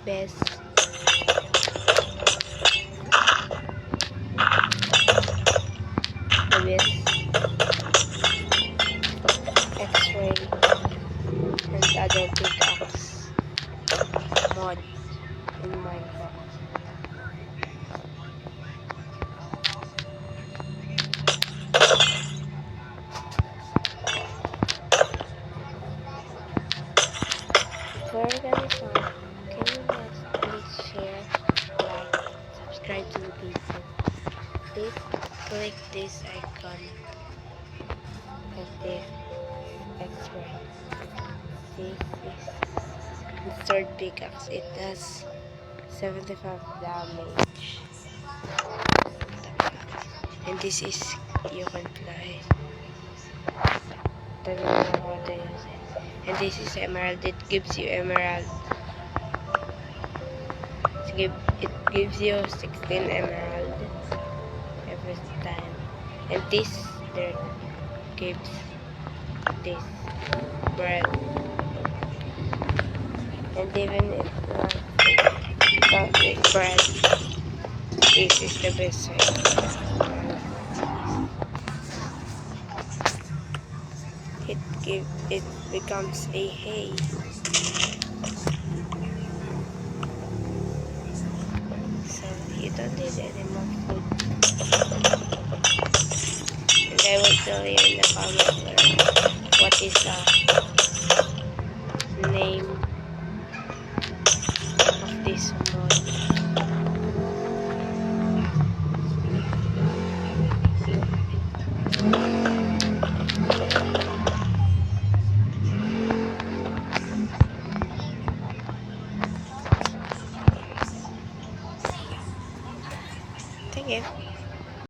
best, the best X-ray and other pickaxe mod in Minecraft. Before we're gonna start, can you guys please share, like, subscribe to the video? Please click this icon and the X-ray. This is the third pickaxe. It does 75 damage. And this is you can fly. Don't know how to use it. And this is emerald. It gives you emerald. It gives you 16 emerald every time. And this dirt gives this bread. And even if you don't make bread, this is the best way. It becomes a hay. So you don't need any more food. And I will tell you in the comment below what is the name of this mod. Thank you.